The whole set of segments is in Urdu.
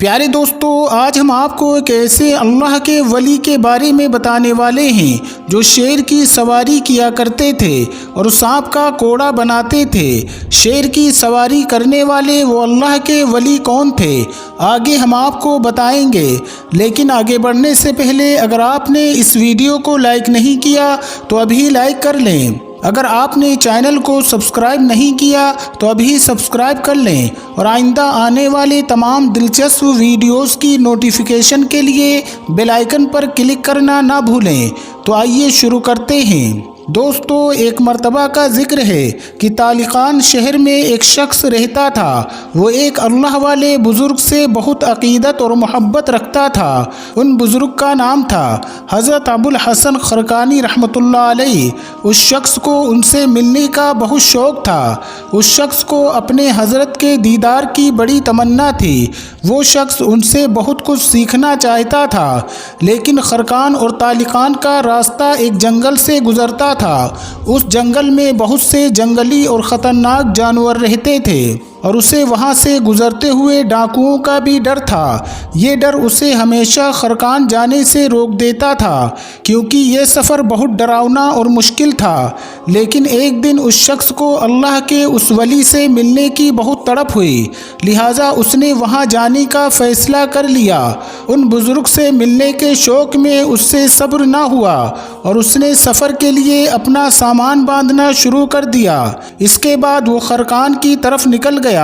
پیارے دوستو، آج ہم آپ کو ایک ایسے اللہ کے ولی کے بارے میں بتانے والے ہیں جو شیر کی سواری کیا کرتے تھے اور سانپ کا کوڑا بناتے تھے۔ شیر کی سواری کرنے والے وہ اللہ کے ولی کون تھے، آگے ہم آپ کو بتائیں گے۔ لیکن آگے بڑھنے سے پہلے اگر آپ نے اس ویڈیو کو لائک نہیں کیا تو ابھی لائک کر لیں۔ اگر آپ نے چینل کو سبسکرائب نہیں کیا تو ابھی سبسکرائب کر لیں اور آئندہ آنے والے تمام دلچسپ ویڈیوز کی نوٹیفیکیشن کے لیے بیل آئیکن پر کلک کرنا نہ بھولیں۔ تو آئیے شروع کرتے ہیں۔ دوستو، ایک مرتبہ کا ذکر ہے کہ طالقان شہر میں ایک شخص رہتا تھا۔ وہ ایک اللہ والے بزرگ سے بہت عقیدت اور محبت رکھتا تھا۔ ان بزرگ کا نام تھا حضرت ابو الحسن خرقانی رحمۃ اللہ علیہ۔ اس شخص کو ان سے ملنے کا بہت شوق تھا۔ اس شخص کو اپنے حضرت کے دیدار کی بڑی تمنا تھی۔ وہ شخص ان سے بہت کچھ سیکھنا چاہتا تھا، لیکن خرقان اور طالقان کا راستہ ایک جنگل سے گزرتا تھا۔ اس جنگل میں بہت سے جنگلی اور خطرناک جانور رہتے تھے اور اسے وہاں سے گزرتے ہوئے ڈاکوؤں کا بھی ڈر تھا۔ یہ ڈر اسے ہمیشہ خرقان جانے سے روک دیتا تھا، کیونکہ یہ سفر بہت ڈراؤنا اور مشکل تھا۔ لیکن ایک دن اس شخص کو اللہ کے اس ولی سے ملنے کی بہت تڑپ ہوئی، لہٰذا اس نے وہاں جانے کا فیصلہ کر لیا۔ ان بزرگ سے ملنے کے شوق میں اس سے صبر نہ ہوا اور اس نے سفر کے لیے اپنا سامان باندھنا شروع کر دیا۔ اس کے بعد وہ خرقان کی طرف نکل گیا۔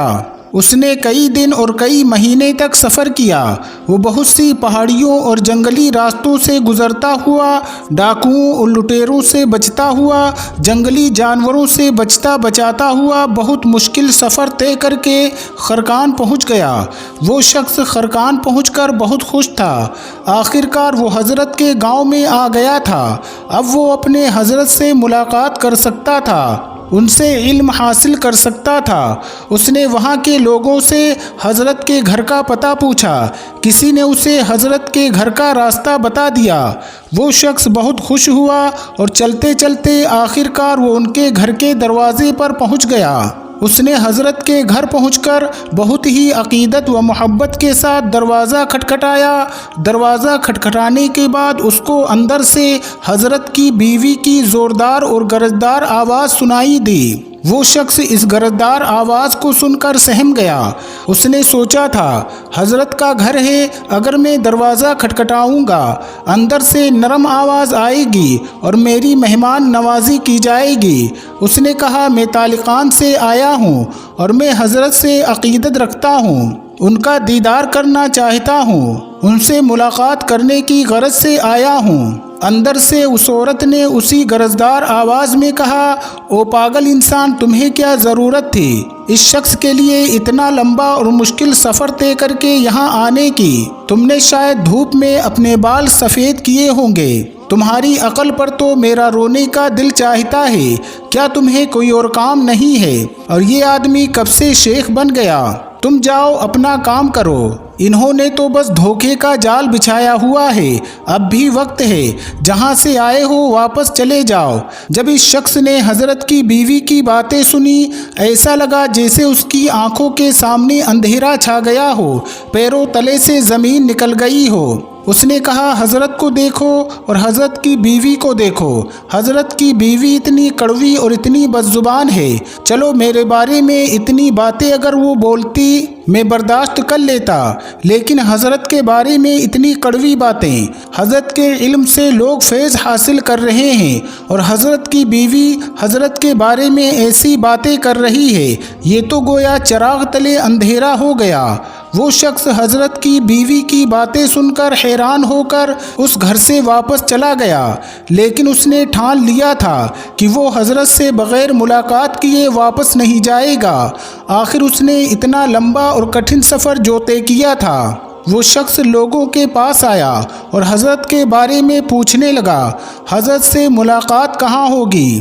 اس نے کئی دن اور کئی مہینے تک سفر کیا۔ وہ بہت سی پہاڑیوں اور جنگلی راستوں سے گزرتا ہوا، ڈاکوؤں اور لٹیروں سے بچتا ہوا، جنگلی جانوروں سے بچاتا ہوا بہت مشکل سفر طے کر کے خرقان پہنچ گیا۔ وہ شخص خرقان پہنچ کر بہت خوش تھا۔ آخر کار وہ حضرت کے گاؤں میں آ گیا تھا۔ اب وہ اپنے حضرت سے ملاقات کر سکتا تھا، ان سے علم حاصل کر سکتا تھا۔ اس نے وہاں کے لوگوں سے حضرت کے گھر کا پتہ پوچھا۔ کسی نے اسے حضرت کے گھر کا راستہ بتا دیا۔ وہ شخص بہت خوش ہوا اور چلتے چلتے آخر کار وہ ان کے گھر کے دروازے پر پہنچ گیا۔ اس نے حضرت کے گھر پہنچ کر بہت ہی عقیدت و محبت کے ساتھ دروازہ کھٹکھٹایا۔ دروازہ کھٹکھٹانے کے بعد اس کو اندر سے حضرت کی بیوی کی زوردار اور گرجدار آواز سنائی دی۔ وہ شخص اس گرجدار آواز کو سن کر سہم گیا۔ اس نے سوچا تھا حضرت کا گھر ہے، اگر میں دروازہ کھٹکھٹاؤں گا اندر سے نرم آواز آئے گی اور میری مہمان نوازی کی جائے گی۔ اس نے کہا، میں طالقان سے آیا ہوں اور میں حضرت سے عقیدت رکھتا ہوں، ان کا دیدار کرنا چاہتا ہوں، ان سے ملاقات کرنے کی غرض سے آیا ہوں۔ اندر سے اس عورت نے اسی گرجدار آواز میں کہا، او پاگل انسان، تمہیں کیا ضرورت تھی اس شخص کے لیے اتنا لمبا اور مشکل سفر طے کر کے یہاں آنے کی؟ تم نے شاید دھوپ میں اپنے بال سفید کیے ہوں گے۔ تمہاری عقل پر تو میرا رونے کا دل چاہتا ہے۔ کیا تمہیں کوئی اور کام نہیں ہے؟ اور یہ آدمی کب سے شیخ بن گیا؟ تم جاؤ اپنا کام کرو۔ انہوں نے تو بس دھوکے کا جال بچھایا ہوا ہے۔ اب بھی وقت ہے، جہاں سے آئے ہو واپس چلے جاؤ۔ جب اس شخص نے حضرت کی بیوی کی باتیں سنی، ایسا لگا جیسے اس کی آنکھوں کے سامنے اندھیرا چھا گیا ہو، پیروں تلے سے زمین نکل گئی ہو۔ اس نے کہا، حضرت کو دیکھو اور حضرت کی بیوی کو دیکھو۔ حضرت کی بیوی اتنی کڑوی اور اتنی بدزبان ہے، چلو میرے بارے میں اتنی باتیں اگر وہ بولتی میں برداشت کر لیتا، لیکن حضرت کے بارے میں اتنی کڑوی باتیں۔ حضرت کے علم سے لوگ فیض حاصل کر رہے ہیں اور حضرت کی بیوی حضرت کے بارے میں ایسی باتیں کر رہی ہے، یہ تو گویا چراغ تلے اندھیرا ہو گیا۔ وہ شخص حضرت کی بیوی کی باتیں سن کر حیران ہو کر اس گھر سے واپس چلا گیا، لیکن اس نے ٹھان لیا تھا کہ وہ حضرت سے بغیر ملاقات کیے واپس نہیں جائے گا۔ آخر اس نے اتنا لمبا اور کٹھن سفر جو طے کیا تھا۔ وہ شخص لوگوں کے پاس آیا اور حضرت کے بارے میں پوچھنے لگا، حضرت سے ملاقات کہاں ہوگی؟